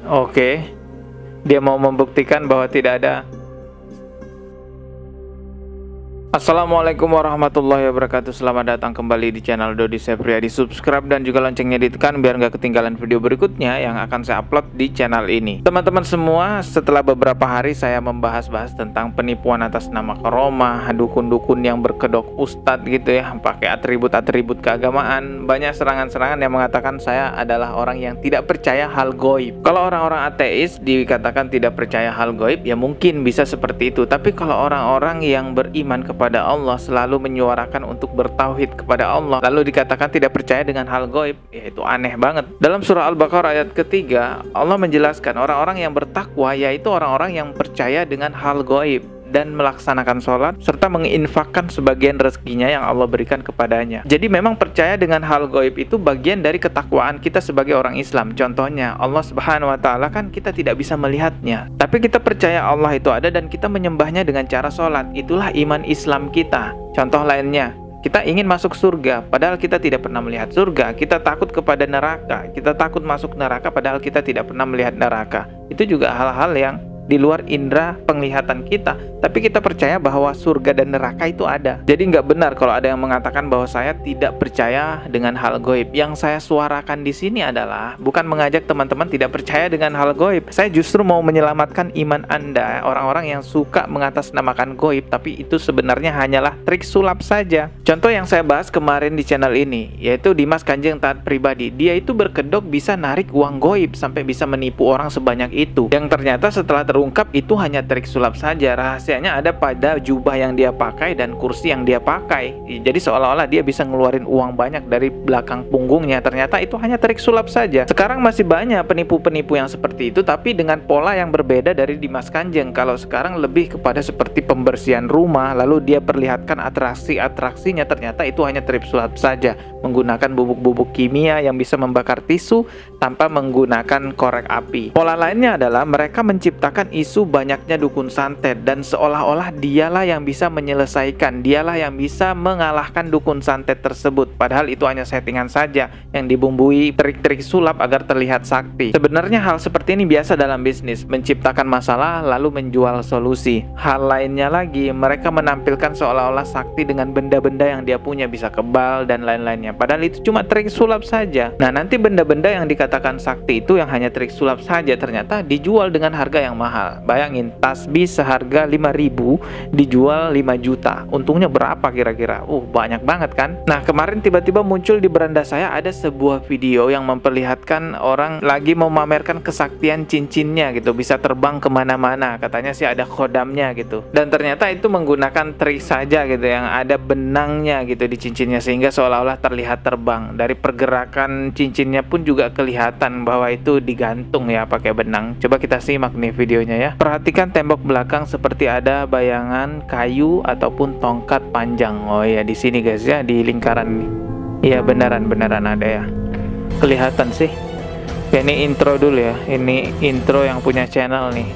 Oke, dia mau membuktikan bahwa tidak ada. Assalamualaikum warahmatullahi wabarakatuh. Selamat datang kembali di channel Dodi Septriadi. Subscribe dan juga loncengnya ditekan biar nggak ketinggalan video berikutnya yang akan saya upload di channel ini. Teman-teman semua, setelah beberapa hari saya membahas-bahas tentang penipuan atas nama karomah, dukun-dukun yang berkedok ustadz gitu ya, pakai atribut-atribut keagamaan, banyak serangan-serangan yang mengatakan saya adalah orang yang tidak percaya hal goib. Kalau orang-orang ateis dikatakan tidak percaya hal goib, ya mungkin bisa seperti itu. Tapi kalau orang-orang yang beriman kepada Allah, selalu menyuarakan untuk bertauhid kepada Allah, lalu dikatakan tidak percaya dengan hal goib, ya itu aneh banget. Dalam surah Al-Baqarah ayat ketiga, Allah menjelaskan orang-orang yang bertakwa yaitu orang-orang yang percaya dengan hal goib dan melaksanakan sholat serta menginfakkan sebagian rezekinya yang Allah berikan kepadanya. Jadi memang percaya dengan hal gaib itu bagian dari ketakwaan kita sebagai orang Islam. Contohnya Allah Subhanahu wa Ta'ala kan kita tidak bisa melihatnya, tapi kita percaya Allah itu ada dan kita menyembahnya dengan cara sholat. Itulah iman Islam kita. Contoh lainnya, kita ingin masuk surga padahal kita tidak pernah melihat surga. Kita takut kepada neraka, kita takut masuk neraka padahal kita tidak pernah melihat neraka. Itu juga hal-hal yang di luar indera penglihatan kita, tapi kita percaya bahwa surga dan neraka itu ada. Jadi nggak benar kalau ada yang mengatakan bahwa saya tidak percaya dengan hal goib. Yang saya suarakan di sini adalah bukan mengajak teman-teman tidak percaya dengan hal goib. Saya justru mau menyelamatkan iman Anda, orang-orang yang suka mengatasnamakan goib, tapi itu sebenarnya hanyalah trik sulap saja. Contoh yang saya bahas kemarin di channel ini, yaitu Dimas Kanjeng Taat Pribadi. Dia itu berkedok bisa narik uang goib sampai bisa menipu orang sebanyak itu. Yang ternyata setelah terungkap itu hanya trik sulap saja. Rahasianya ada pada jubah yang dia pakai dan kursi yang dia pakai. Jadi seolah-olah dia bisa ngeluarin uang banyak dari belakang punggungnya. Ternyata itu hanya trik sulap saja. Sekarang masih banyak penipu-penipu yang seperti itu, tapi dengan pola yang berbeda dari Dimas Kanjeng. Kalau sekarang lebih kepada seperti pembersihan rumah, lalu dia perlihatkan atraksi-atraksinya, ternyata itu hanya trik sulap saja. Menggunakan bubuk-bubuk kimia yang bisa membakar tisu tanpa menggunakan korek api. Pola lainnya adalah mereka menciptakan isu banyaknya dukun santet dan seolah-olah dialah yang bisa menyelesaikan, dialah yang bisa mengalahkan dukun santet tersebut. Padahal itu hanya settingan saja yang dibumbui trik-trik sulap agar terlihat sakti. Sebenarnya hal seperti ini biasa dalam bisnis, menciptakan masalah lalu menjual solusi. Hal lainnya lagi, mereka menampilkan seolah-olah sakti dengan benda-benda yang dia punya, bisa kebal dan lain-lainnya. Padahal itu cuma trik sulap saja. Nah, nanti benda-benda yang dikatakan sakti itu yang hanya trik sulap saja ternyata dijual dengan harga yang mahal. Bayangin, tasbih seharga 5.000 dijual 5 juta. Untungnya berapa kira-kira? Banyak banget kan? Nah, kemarin tiba-tiba muncul di beranda saya ada sebuah video yang memperlihatkan orang lagi memamerkan kesaktian cincinnya gitu, bisa terbang kemana-mana. Katanya sih ada khodamnya gitu. Dan ternyata itu menggunakan trik saja gitu, yang ada benangnya gitu di cincinnya sehingga seolah-olah terlihat terbang. Dari pergerakan cincinnya pun juga kelihatan bahwa itu digantung ya pakai benang. Coba kita simak nih videonya ya. Perhatikan tembok belakang seperti ada bayangan kayu ataupun tongkat panjang. Oh ya, di sini guys ya, di lingkaran ini. Iya, beneran ada ya. Kelihatan sih. Ya, ini intro dulu ya. Ini intro yang punya channel nih.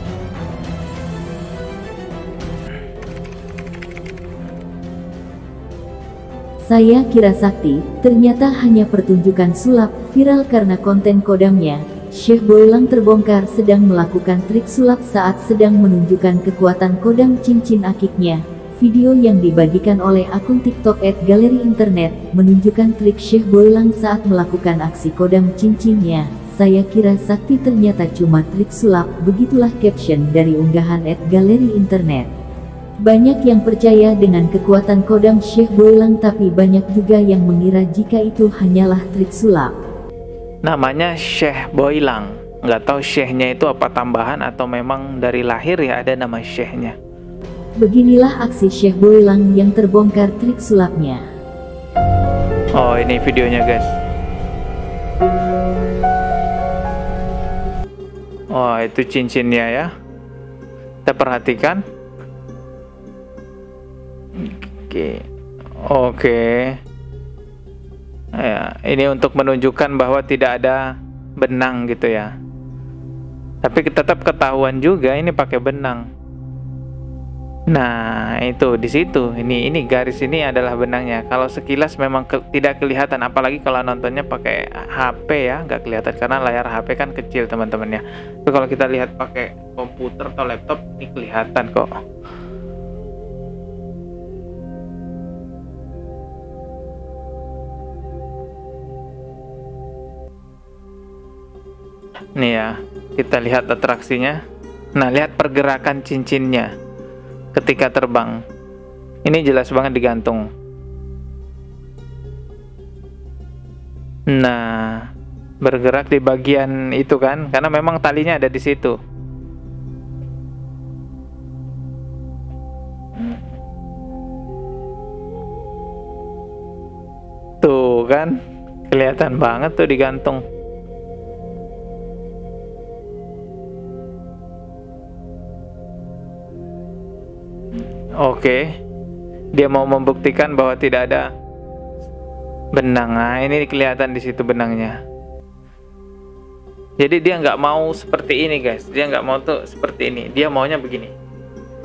Saya kira sakti, ternyata hanya pertunjukan sulap, viral karena konten kodamnya. Syekh Boilang terbongkar sedang melakukan trik sulap saat sedang menunjukkan kekuatan kodam cincin akiknya. Video yang dibagikan oleh akun TikTok @galeriinternet menunjukkan trik Syekh Boilang saat melakukan aksi kodam cincinnya. Saya kira sakti ternyata cuma trik sulap, begitulah caption dari unggahan @galeriinternet. Banyak yang percaya dengan kekuatan kodam Syekh Boilang, tapi banyak juga yang mengira jika itu hanyalah trik sulap. Namanya Syekh Boilang. Nggak tahu syekhnya itu apa tambahan atau memang dari lahir ya ada nama syekhnya. Beginilah aksi Syekh Boilang yang terbongkar trik sulapnya. Oh, ini videonya guys. Oh, itu cincinnya ya. Kita perhatikan. Oke. Ya, ini untuk menunjukkan bahwa tidak ada benang gitu ya. Tapi tetap ketahuan juga ini pakai benang. Nah, itu di situ. Ini garis ini adalah benangnya. Kalau sekilas memang tidak kelihatan, apalagi kalau nontonnya pakai HP ya, nggak kelihatan karena layar HP kan kecil teman-teman ya. Tapi kalau kita lihat pakai komputer atau laptop, ini kelihatan kok. Nih ya, kita lihat atraksinya. Nah, lihat pergerakan cincinnya ketika terbang. Ini jelas banget digantung. Nah, bergerak di bagian itu kan, karena memang talinya ada di situ. Tuh kan, kelihatan banget tuh digantung. Oke, dia mau membuktikan bahwa tidak ada benang. Nah, ini kelihatan di situ benangnya. Jadi dia nggak mau seperti ini guys, dia nggak mau tuh seperti ini, dia maunya begini.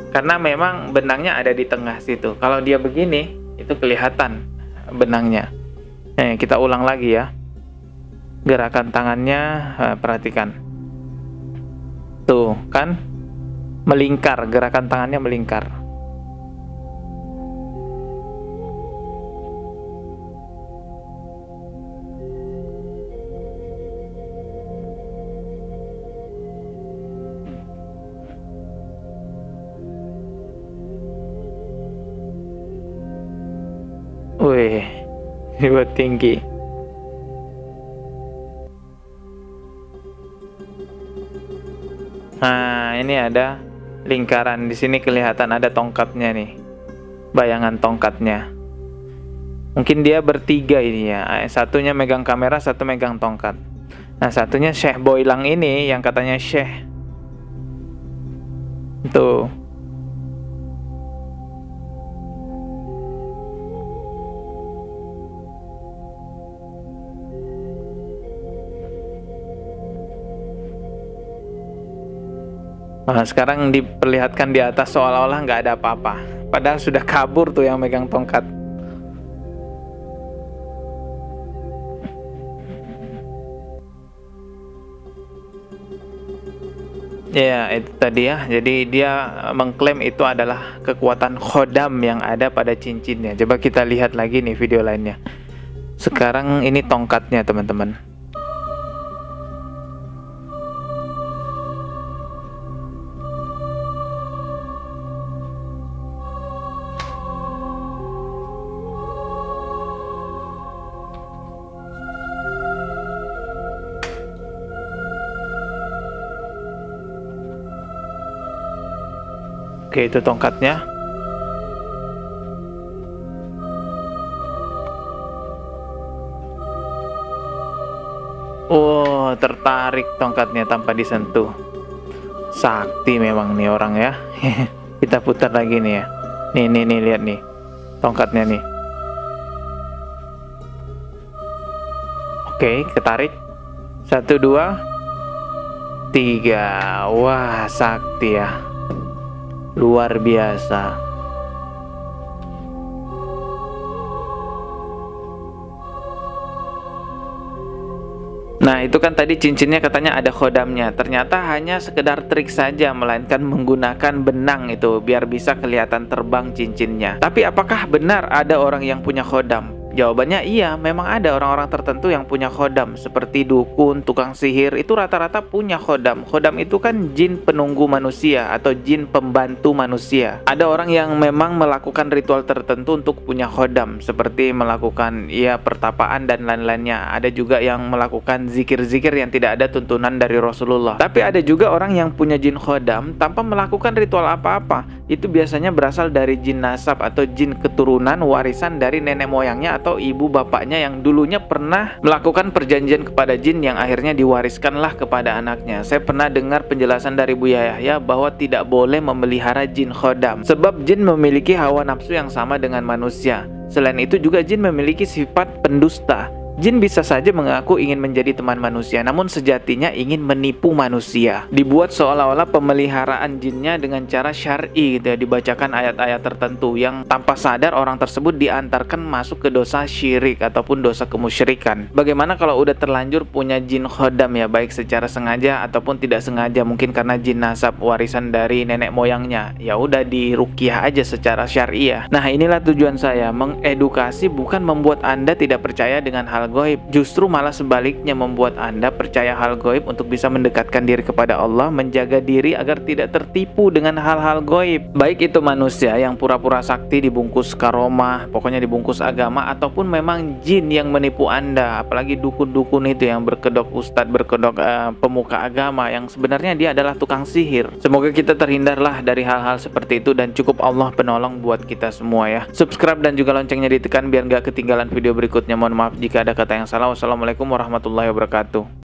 Karena memang benangnya ada di tengah situ. Kalau dia begini, itu kelihatan benangnya. Kita ulang lagi ya. Gerakan tangannya, perhatikan. Tuh kan, melingkar, gerakan tangannya melingkar. Wih, buat tinggi. Nah, ini ada lingkaran. Di sini kelihatan ada tongkatnya nih. Bayangan tongkatnya. Mungkin dia bertiga ini ya. Satunya megang kamera, satu megang tongkat. Nah, satunya Syekh Boilang ini yang katanya Syekh. Tuh. Nah, sekarang diperlihatkan di atas seolah-olah nggak ada apa-apa. Padahal sudah kabur tuh yang megang tongkat. Ya, itu tadi ya. Jadi dia mengklaim itu adalah kekuatan khodam yang ada pada cincinnya. Coba kita lihat lagi nih video lainnya. Sekarang ini tongkatnya teman-teman. Oke, itu tongkatnya. Oh, tertarik tongkatnya tanpa disentuh. Sakti memang nih orang ya. Kita putar lagi nih ya. Nih, lihat nih. Tongkatnya nih. Oke, ketarik. 1, 2, 3. Wah, sakti ya. Luar biasa. Nah, itu kan tadi cincinnya katanya ada khodamnya. Ternyata hanya sekedar trik saja, melainkan menggunakan benang itu biar bisa kelihatan terbang cincinnya. Tapi apakah benar ada orang yang punya khodam? Jawabannya iya, memang ada orang-orang tertentu yang punya khodam. Seperti dukun, tukang sihir, itu rata-rata punya khodam. Khodam itu kan jin penunggu manusia atau jin pembantu manusia. Ada orang yang memang melakukan ritual tertentu untuk punya khodam, seperti melakukan pertapaan dan lain-lainnya. Ada juga yang melakukan zikir-zikir yang tidak ada tuntunan dari Rasulullah. Tapi ada juga orang yang punya jin khodam tanpa melakukan ritual apa-apa. Itu biasanya berasal dari jin nasab atau jin keturunan warisan dari nenek moyangnya atau ibu bapaknya yang dulunya pernah melakukan perjanjian kepada jin yang akhirnya diwariskanlah kepada anaknya. Saya pernah dengar penjelasan dari Buya Yahya bahwa tidak boleh memelihara jin khodam sebab jin memiliki hawa nafsu yang sama dengan manusia. Selain itu juga jin memiliki sifat pendusta. Jin bisa saja mengaku ingin menjadi teman manusia, namun sejatinya ingin menipu manusia. Dibuat seolah-olah pemeliharaan jinnya dengan cara syar'i gitu ya, dibacakan ayat-ayat tertentu yang tanpa sadar orang tersebut diantarkan masuk ke dosa syirik ataupun dosa kemusyrikan. Bagaimana kalau udah terlanjur punya jin khodam ya, baik secara sengaja ataupun tidak sengaja, mungkin karena jin nasab warisan dari nenek moyangnya, ya udah diruqyah aja secara syariah. Nah, inilah tujuan saya, mengedukasi, bukan membuat Anda tidak percaya dengan hal gaib, justru malah sebaliknya membuat Anda percaya hal gaib untuk bisa mendekatkan diri kepada Allah, menjaga diri agar tidak tertipu dengan hal-hal gaib, baik itu manusia yang pura-pura sakti dibungkus karomah, pokoknya dibungkus agama, ataupun memang jin yang menipu Anda, apalagi dukun-dukun itu yang berkedok ustadz, berkedok pemuka agama yang sebenarnya dia adalah tukang sihir. Semoga kita terhindarlah dari hal-hal seperti itu dan cukup Allah penolong buat kita semua ya. Subscribe dan juga loncengnya ditekan biar nggak ketinggalan video berikutnya. Mohon maaf jika ada kata yang salah. Wassalamualaikum warahmatullahi wabarakatuh.